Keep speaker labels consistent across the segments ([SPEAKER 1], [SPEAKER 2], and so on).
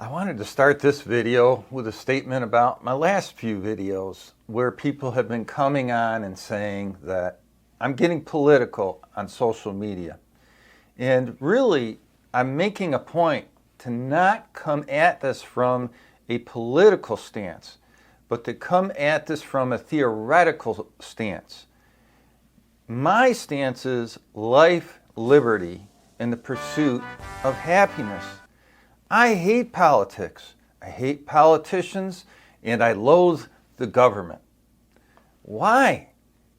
[SPEAKER 1] I wanted to start this video with a statement about my last few videos where people have been coming on and saying that I'm getting political on social media. And really, I'm making a point to not come at this from a political stance, but to come at this from a theoretical stance. My stance is life, liberty, and the pursuit of happiness. I hate politics. I hate politicians, and I loathe the government. Why?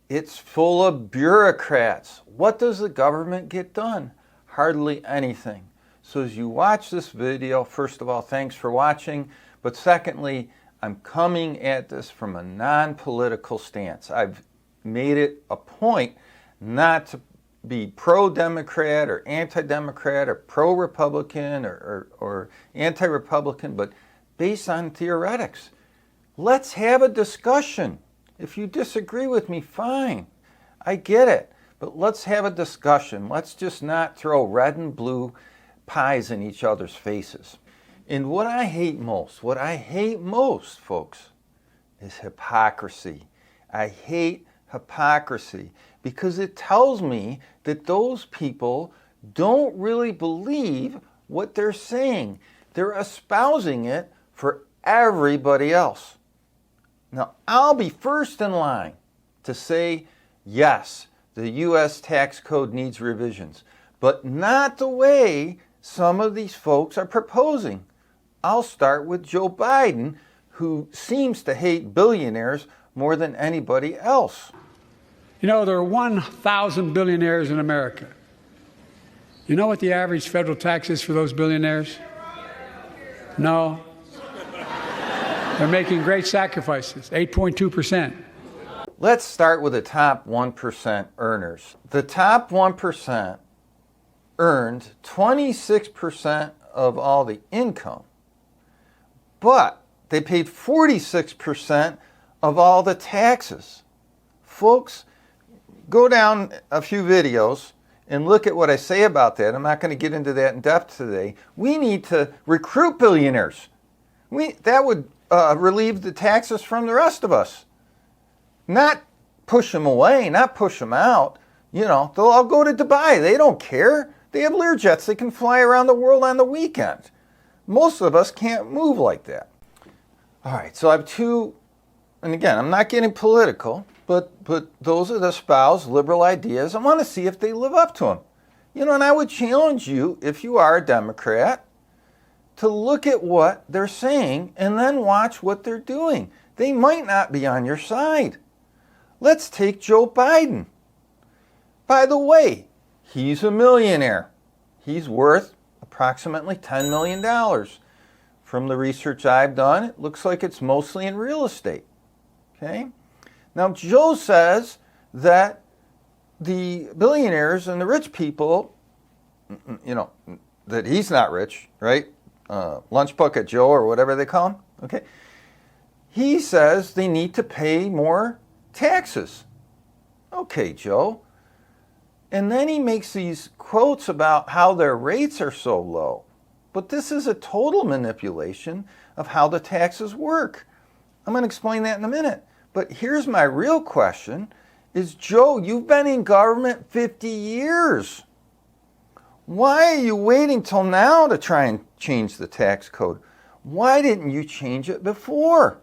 [SPEAKER 1] It's full of bureaucrats. What does the government get done? Hardly anything. So as you watch this video, first of all, thanks for watching. But secondly, I'm coming at this from a non-political stance. I've made it a point not to be pro-Democrat or anti-Democrat or pro-Republican or anti-Republican, but based on theoretics. Let's have a discussion. If you disagree with me, fine. I get it. But let's have a discussion. Let's just not throw red and blue pies in each other's faces. And what I hate most, folks, is hypocrisy. I hate hypocrisy because it tells me that those people don't really believe what they're saying. They're espousing it for everybody else. Now, I'll be first in line to say, yes, the U.S. tax code needs revisions, but not the way some of these folks are proposing. I'll start with Joe Biden, who seems to hate billionaires more than anybody else.
[SPEAKER 2] You know, there are 1,000 billionaires in America. You know what the average federal tax is for those billionaires? No. They're making great sacrifices, 8.2%.
[SPEAKER 1] Let's start with the top 1% earners. The top 1% earned 26% of all the income, but they paid 46% of all the taxes. Folks, go down a few videos and look at what I say about that. I'm not going to get into that in depth today. We need to recruit billionaires. That would relieve the taxes from the rest of us. Not push them away, not push them out. You know, they'll all go to Dubai. They don't care. They have Learjets. They can fly around the world on the weekend. Most of us can't move like that. All right, so I have two, and again, I'm not getting political, but those that espouse liberal ideas, I want to see if they live up to them. You know, and I would challenge you, if you are a Democrat, to look at what they're saying and then watch what they're doing. They might not be on your side. Let's take Joe Biden. By the way, he's a millionaire. He's worth approximately $10 million. From the research I've done, it looks like it's mostly in real estate. Okay? Now, Joe says that the billionaires and the rich people, you know, that he's not rich, right? Lunch Bucket Joe or whatever they call him. Okay? He says they need to pay more taxes. Okay, Joe. And then he makes these quotes about how their rates are so low. But this is a total manipulation of how the taxes work. I'm going to explain that in a minute. But here's my real question is, Joe, you've been in government 50 years. Why are you waiting till now to try and change the tax code? Why didn't you change it before?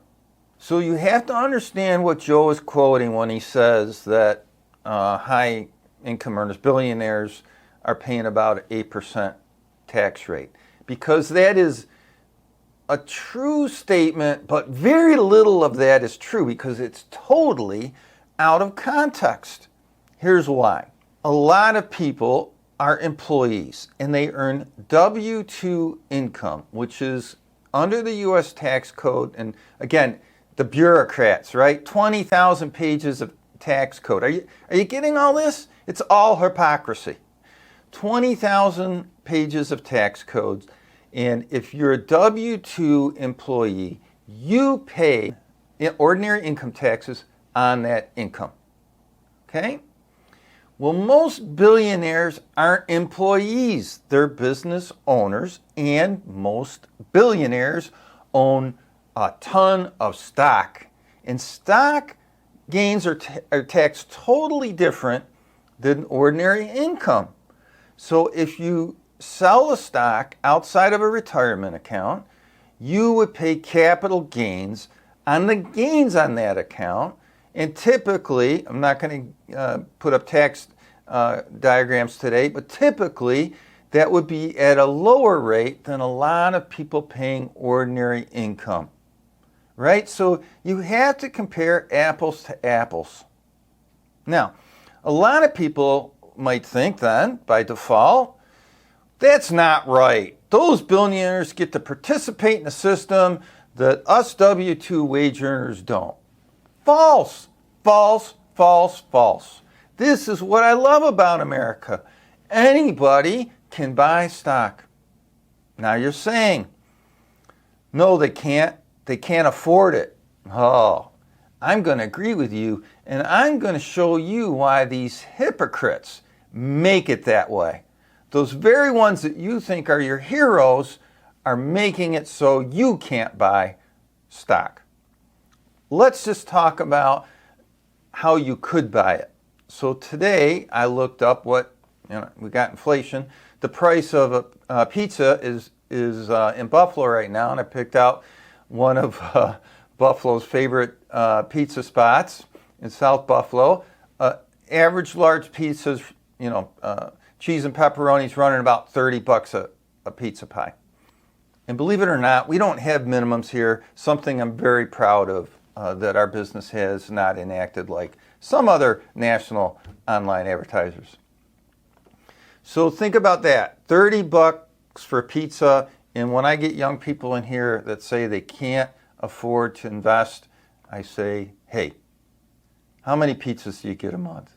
[SPEAKER 1] So you have to understand what Joe is quoting when he says that high income earners, billionaires, are paying about an 8% tax rate. Because that is a true statement, but very little of that is true because it's totally out of context. Here's why. A lot of people are employees and they earn W-2 income, which is under the U.S. tax code. And again, the bureaucrats, right? 20,000 pages of tax code. Are you getting all this? It's all hypocrisy. 20,000 pages of tax codes. And if you're a W-2 employee, you pay ordinary income taxes on that income. Okay? Well, most billionaires aren't employees, they're business owners, and most billionaires own a ton of stock. And stock gains are taxed totally different than ordinary income. So if you sell a stock outside of a retirement account, you would pay capital gains on the gains on that account. And typically, I'm not going to put up tax diagrams today, but typically that would be at a lower rate than a lot of people paying ordinary income, right? So you have to compare apples to apples. Now, a lot of people might think then, by default, that's not right. Those billionaires get to participate in the system that us W-2 wage earners don't. False, false, false, false. This is what I love about America. Anybody can buy stock. Now you're saying, no, they can't afford it. Oh, I'm going to agree with you, and I'm going to show you why these hypocrites make it that way. Those very ones that you think are your heroes are making it so you can't buy stock. Let's just talk about how you could buy it. So today I looked up we got inflation. The price of a pizza is in Buffalo right now, and I picked out one of Buffalo's favorite pizza spots in South Buffalo. Average large pizzas, cheese and pepperoni's running about $30 a pizza pie. And believe it or not, we don't have minimums here, something I'm very proud of that our business has not enacted like some other national online advertisers. So think about that, $30 for pizza, and when I get young people in here that say they can't afford to invest, I say, hey, how many pizzas do you get a month?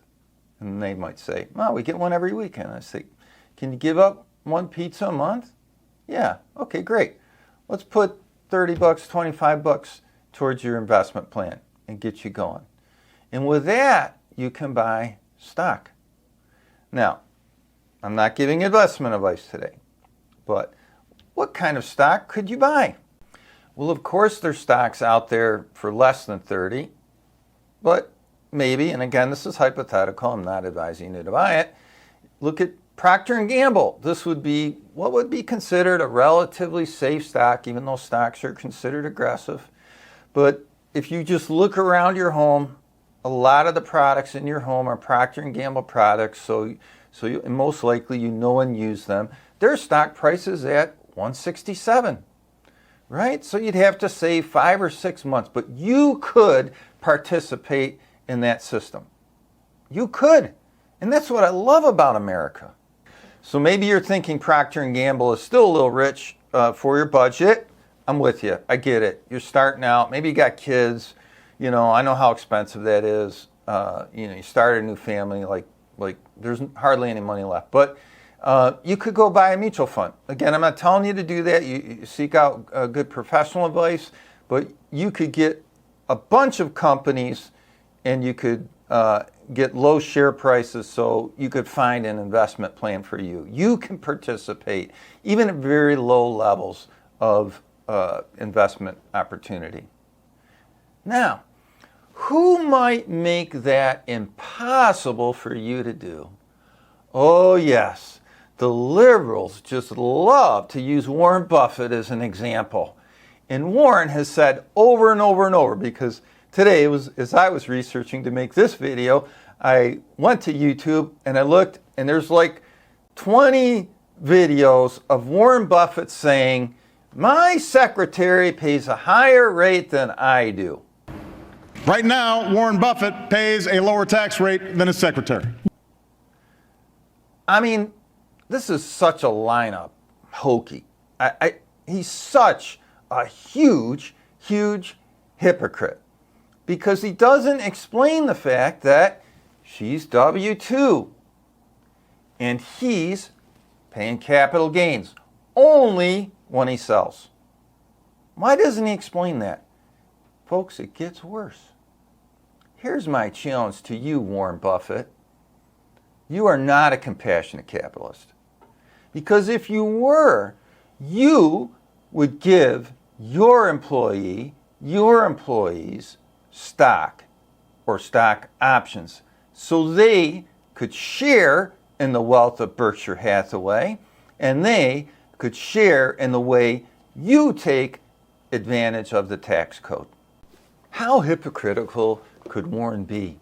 [SPEAKER 1] And they might say, well, we get one every weekend. I say, can you give up one pizza a month? Yeah, okay, great. Let's put $30, $25 towards your investment plan and get you going. And with that, you can buy stock. Now, I'm not giving investment advice today, but what kind of stock could you buy? Well, of course, there's stocks out there for less than 30, but maybe, and again, this is hypothetical, I'm not advising you to buy it. Look at Procter & Gamble. This would be what would be considered a relatively safe stock, even though stocks are considered aggressive. But if you just look around your home, a lot of the products in your home are Procter & Gamble products, so you, and most likely you know and use them. Their stock price is at $167, right? So you'd have to save 5 or 6 months, but you could participate in that system. You could, and that's what I love about America. So maybe you're thinking Procter & Gamble is still a little rich for your budget. I'm with you. I get it. You're starting out. Maybe you got kids. I know how expensive that is. You started a new family. Like there's hardly any money left. But you could go buy a mutual fund. Again, I'm not telling you to do that. You seek out good professional advice. But you could get a bunch of companies, and you could get low share prices, so you could find an investment plan for you. You can participate even at very low levels of investment opportunity. Now, who might make that impossible for you to do? Oh yes, the liberals just love to use Warren Buffett as an example. And Warren has said over and over and over, because today, as I was researching to make this video, I went to YouTube and I looked, and there's like 20 videos of Warren Buffett saying, my secretary pays a higher rate than I do.
[SPEAKER 3] Right now, Warren Buffett pays a lower tax rate than his secretary.
[SPEAKER 1] I mean, this is such a lineup, hokey. He's such a huge, huge hypocrite, because he doesn't explain the fact that she's W-2 and he's paying capital gains only when he sells. Why doesn't he explain that? Folks, it gets worse. Here's my challenge to you, Warren Buffett. you are not a compassionate capitalist. Because if you were, you would give your employees stock or stock options so they could share in the wealth of Berkshire Hathaway, and they could share in the way you take advantage of the tax code. How hypocritical could Warren be?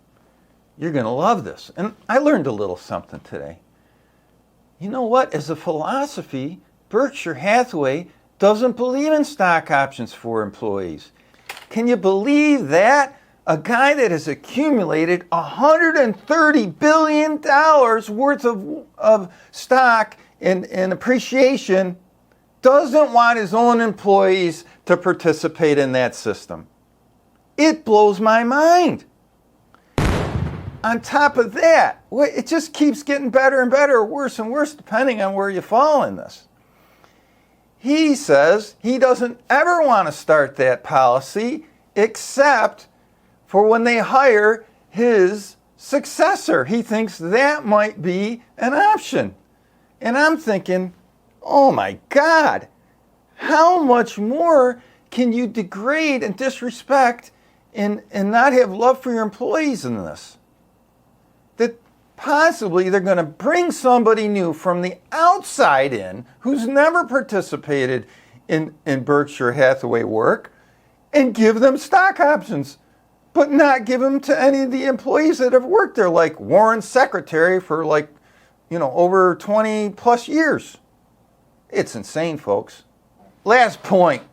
[SPEAKER 1] You're going to love this. And I learned a little something today. You know what? As a philosophy, Berkshire Hathaway doesn't believe in stock options for employees. Can you believe that? A guy that has accumulated $130 billion worth of stock in appreciation doesn't want his own employees to participate in that system. It blows my mind. On top of that, it just keeps getting better and better, worse and worse, depending on where you fall in this. He says he doesn't ever want to start that policy except for when they hire his successor. He thinks that might be an option. And I'm thinking, oh my God, how much more can you degrade and disrespect and not have love for your employees in this? That possibly they're going to bring somebody new from the outside in who's never participated in Berkshire Hathaway work and give them stock options, but not give them to any of the employees that have worked there, like Warren's secretary for over 20 plus years. It's insane, folks. Last point.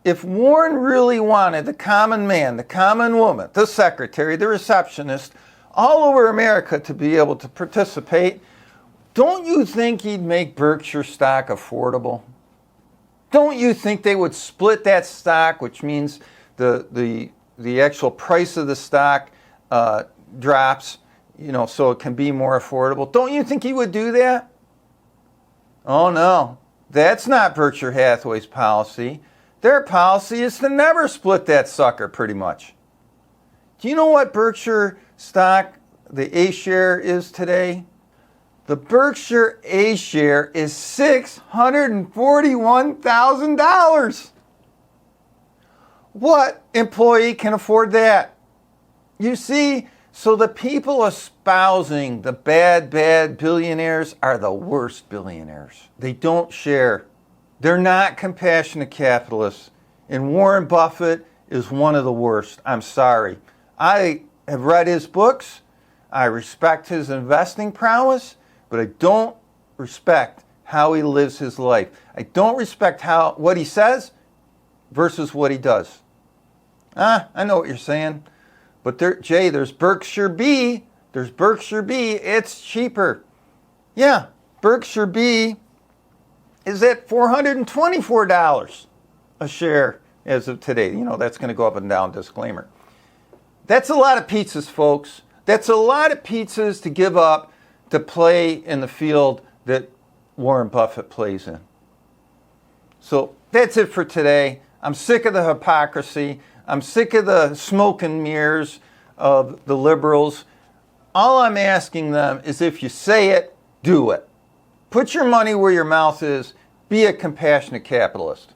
[SPEAKER 1] If Warren really wanted the common man, the common woman, the secretary, the receptionist, all over America to be able to participate, don't you think he'd make Berkshire stock affordable? Don't you think they would split that stock, which means the actual price of the stock drops, so it can be more affordable? Don't you think he would do that? Oh no, that's not Berkshire Hathaway's policy. Their policy is to never split that sucker, pretty much. Do you know what Berkshire stock, the A share, is today? The Berkshire A share is $641,000. What employee can afford that? You see, so the people espousing the bad billionaires are the worst billionaires. They don't share. They're not compassionate capitalists. And Warren Buffett is one of the worst. I'm sorry. I have read his books. I respect his investing prowess, but I don't respect how he lives his life. I don't respect what he says versus what he does. I know what you're saying. But there's Berkshire B. There's Berkshire B. It's cheaper. Yeah, Berkshire B is at $424 a share as of today. That's going to go up and down, disclaimer. That's a lot of pizzas, folks. That's a lot of pizzas to give up to play in the field that Warren Buffett plays in. So that's it for today. I'm sick of the hypocrisy. I'm sick of the smoke and mirrors of the liberals. All I'm asking them is, if you say it, do it. Put your money where your mouth is. Be a compassionate capitalist.